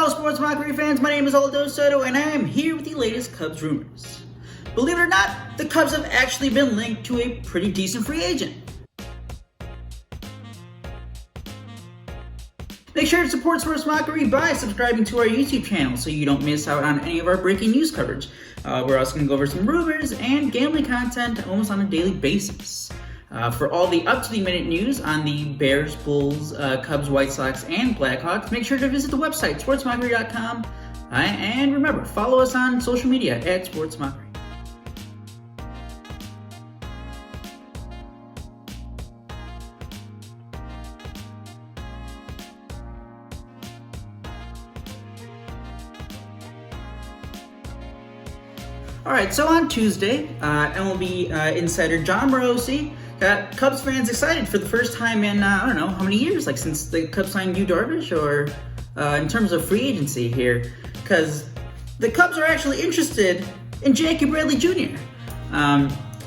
Hello, Sports Mockery fans. My name is Aldo Soto, and I am here with the latest Cubs rumors. Believe it or not, the Cubs have actually been linked to a pretty decent free agent. Make sure to support Sports Mockery by subscribing to our YouTube channel so you don't miss out on any of our breaking news coverage. We're also going to go over some rumors and gambling content almost on a daily basis. For all the up-to-the-minute news on the Bears, Bulls, Cubs, White Sox, and Blackhawks, make sure to visit the website, sportsmockery.com. And remember, follow us on social media at sportsmockery. Alright, so on Tuesday, MLB insider John Morosi got Cubs fans excited for the first time in, I don't know, how many years, like since the Cubs signed Yu Darvish, or in terms of free agency here, because the Cubs are actually interested in Jackie Bradley Jr.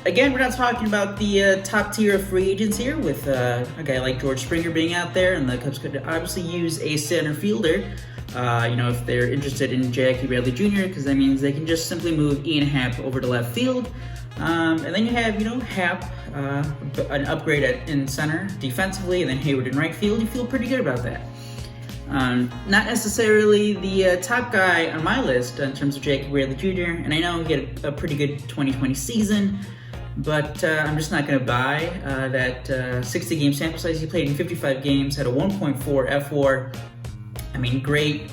Again, we're not talking about the top tier of free agents here with a guy like George Springer being out there, and the Cubs could obviously use a center fielder. If they're interested in Jackie Bradley Jr., because that means they can just simply move Ian Happ over to left field. And then you have, Happ, an upgrade in center defensively, and then Hayward in right field. You feel pretty good about that. Not necessarily the top guy on my list in terms of Jackie Bradley Jr., and I know he had a pretty good 2020 season, but I'm just not going to buy that 60-game sample size. He played in 55 games, had a 1.4 FWAR. I mean, great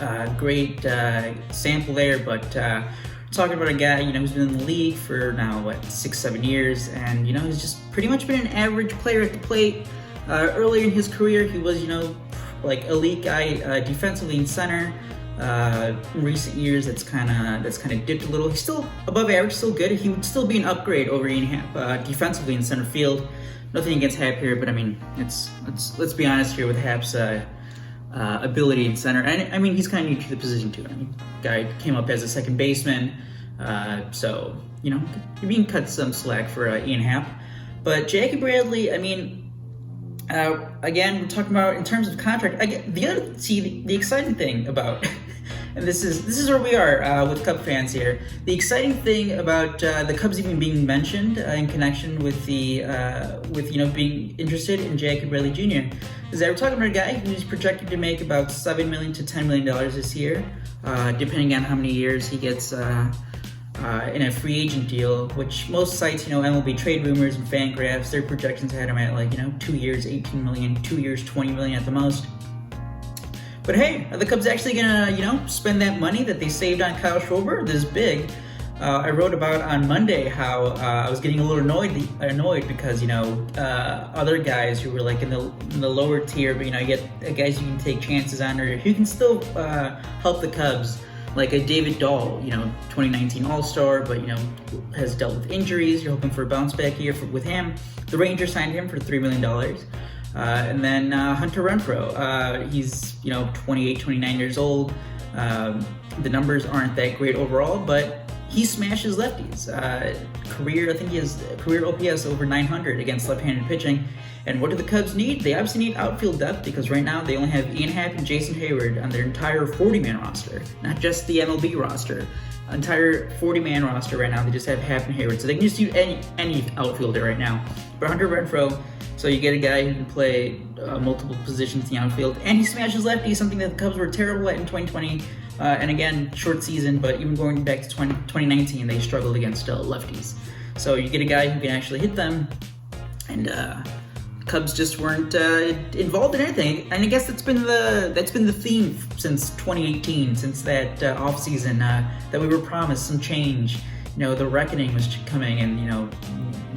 sample there, but talking about a guy, who's been in the league for now, 6-7 years, and, he's just pretty much been an average player at the plate. Earlier in his career, he was, elite guy defensively in center. In recent years, that's kind of dipped a little. He's still above average, still good. He would still be an upgrade over Ian Happ defensively in center field. Nothing against Happ here, but I mean, let's be honest here with Happ's ability in center. And I mean, he's kind of new to the position too. I mean, guy came up as a second baseman, so you're being cut some slack for Ian Happ. But Jackie Bradley, I mean, again, we're talking about in terms of contract. The exciting thing about, and this is where we are with Cub fans here. The exciting thing about the Cubs even being mentioned in connection with being interested in Jackie Bradley Jr. is that we're talking about a guy who's projected to make about $7 million to $10 million this year, depending on how many years he gets in a free agent deal. Which most sites, MLB Trade Rumors and Fangraphs, their projections had him at 2 years, $18 million, 2 years, $20 million at the most. But hey, are the Cubs actually gonna, spend that money that they saved on Kyle Schwarber this big? I wrote about on Monday how I was getting a little annoyed because other guys who were like in the lower tier, but you get guys you can take chances on or who can still help the Cubs, like a David Dahl, 2019 All-Star, but has dealt with injuries. You're hoping for a bounce back year with him. The Rangers signed him for $3 million. And then Hunter Renfroe, he's 28, 29 years old. The numbers aren't that great overall, but he smashes lefties. I think he has career OPS over 900 against left-handed pitching. And what do the Cubs need? They obviously need outfield depth, because right now they only have Ian Happ and Jason Hayward on their entire 40-man roster, not just the MLB roster. Entire 40-man roster right now, they just have Happ and Hayward, so they can just use any outfielder right now. But Hunter Renfroe, so you get a guy who can play multiple positions in the outfield, and he smashes lefties, something that the Cubs were terrible at in 2020. And again, short season, but even going back to 2019, they struggled against lefties. So you get a guy who can actually hit them, and Cubs just weren't involved in anything. And I guess that's been the theme since 2018, since that offseason that we were promised some change. The reckoning was coming, and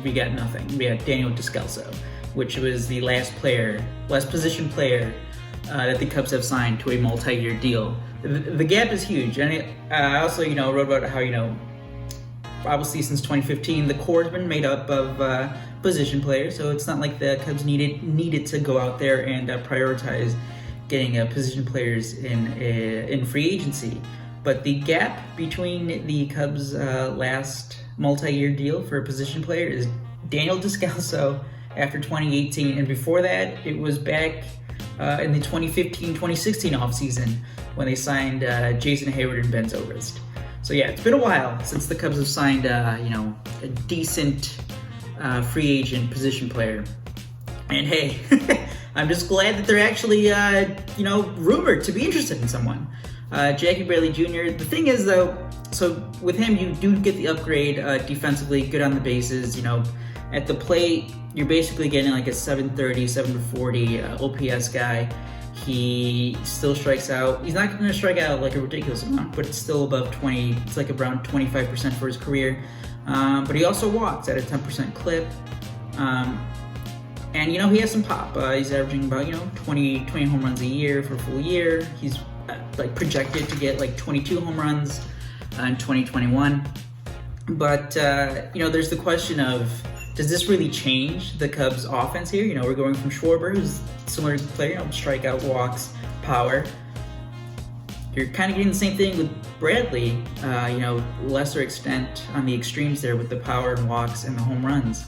we got nothing. We had Daniel Descalso, which was the last position player that the Cubs have signed to a multi-year deal. The gap is huge, and I also wrote about how obviously since 2015 the core has been made up of position players, so it's not like the Cubs needed to go out there and prioritize getting position players in free agency. But the gap between the Cubs' last multi-year deal for a position player is Daniel Descalso after 2018, and before that it was back in the 2015-2016 offseason when they signed Jason Hayward and Ben Zobrist. So yeah, it's been a while since the Cubs have signed a decent free agent position player. And hey, I'm just glad that they're actually rumored to be interested in someone. Jackie Bradley Jr. The thing is though, so with him you do get the upgrade defensively, good on the bases. At the plate you're basically getting like a 730, 740 OPS guy. He still strikes out. He's not going to strike out like a ridiculous amount, but it's still above 20. It's like around 25% for his career. But he also walks at a 10% clip. And he has some pop. He's averaging about 20 home runs a year for a full year. He's like projected to get like 22 home runs in 2021. But there's the question of, does this really change the Cubs' offense here? We're going from Schwarber, who's a similar player, strikeout, walks, power. You're kind of getting the same thing with Bradley, lesser extent on the extremes there with the power and walks and the home runs.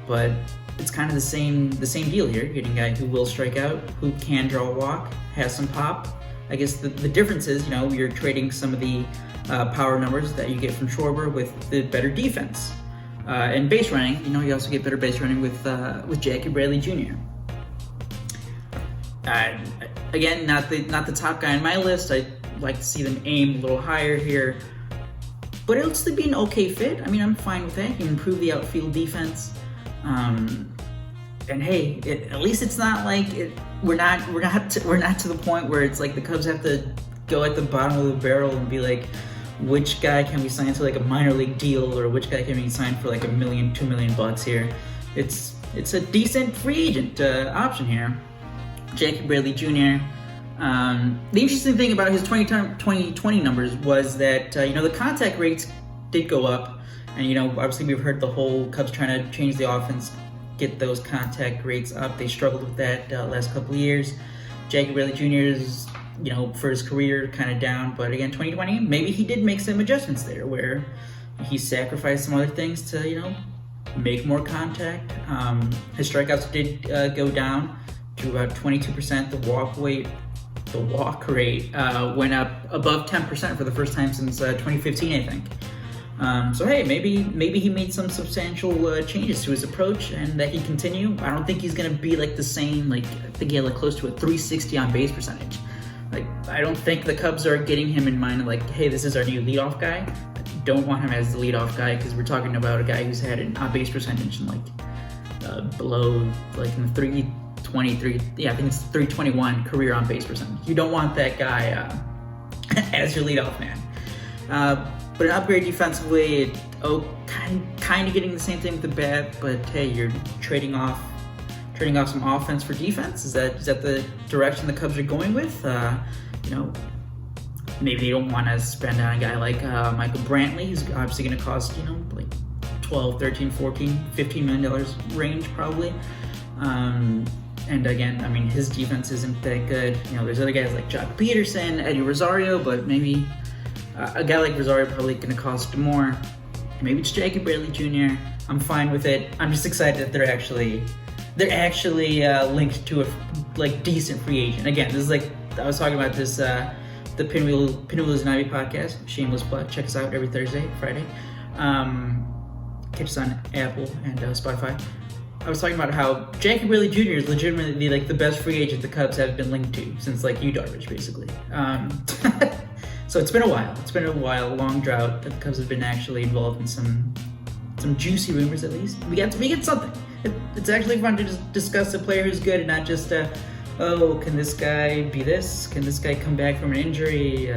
But it's kind of the same deal here. You're getting a guy who will strike out, who can draw a walk, has some pop. I guess the difference is, you're trading some of the power numbers that you get from Schwarber with the better defense. And base running, you also get better base running with Jackie Bradley Jr. Again, not the top guy on my list. I'd like to see them aim a little higher here. But it looks to be an okay fit. I mean, I'm fine with that. You can improve the outfield defense. And hey, at least it's not like we're not to the point where it's like the Cubs have to go at the bottom of the barrel and be like, which guy can we sign to like a minor league deal, or which guy can we sign for like $1 million, $2 million here? It's a decent free agent option here. Jackie Bradley Jr. The interesting thing about his 2020 numbers was that the contact rates did go up, and obviously we've heard the whole Cubs trying to change the offense, get those contact rates up. They struggled with that last couple of years. Jackie Bradley Jr. is for his career, kind of down. But again, 2020, maybe he did make some adjustments there where he sacrificed some other things to, make more contact. His strikeouts did go down to about 22%. The walk rate went up above 10% for the first time since 2015, I think. So hey, maybe he made some substantial changes to his approach, and that he continue. I don't think he's gonna be like the same. Like I think he had like close to a 360 on base percentage. Like, I don't think the Cubs are getting him in mind like, hey, this is our new leadoff guy. I don't want him as the leadoff guy because we're talking about a guy who's had an on-base percentage in like below, like in the 323, I think it's 321 career on-base percentage. You don't want that guy as your leadoff man. But an upgrade defensively, kind of getting the same thing with the bat, but hey, you're trading off some offense for defense. Is that the direction the Cubs are going with? Maybe they don't want to spend on a guy like Michael Brantley, who's obviously going to cost like $12, $13, $14, $15 million range probably. And again, I mean, his defense isn't that good. There's other guys like Jock Peterson, Eddie Rosario, but maybe a guy like Rosario probably going to cost more. Maybe it's Jackie Bradley Jr. I'm fine with it. I'm just excited that they're actually linked to a decent free agent. Again, this is like I was talking about this the Pinwheels and Ivy podcast. Shameless plug. Check us out every Thursday, Friday. Catch us on Apple and Spotify. I was talking about how Jackie Bradley Jr. is legitimately like the best free agent the Cubs have been linked to since like Yu Darvish, basically. So it's been a while. It's been a long drought that the Cubs have been actually involved in some juicy rumors. At least we get something. It's actually fun to just discuss a player who's good and not just, can this guy be this? Can this guy come back from an injury?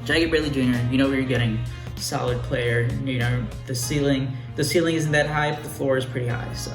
Jackie Bradley Jr., you know what you're getting. Solid player. The ceiling isn't that high, but the floor is pretty high, so.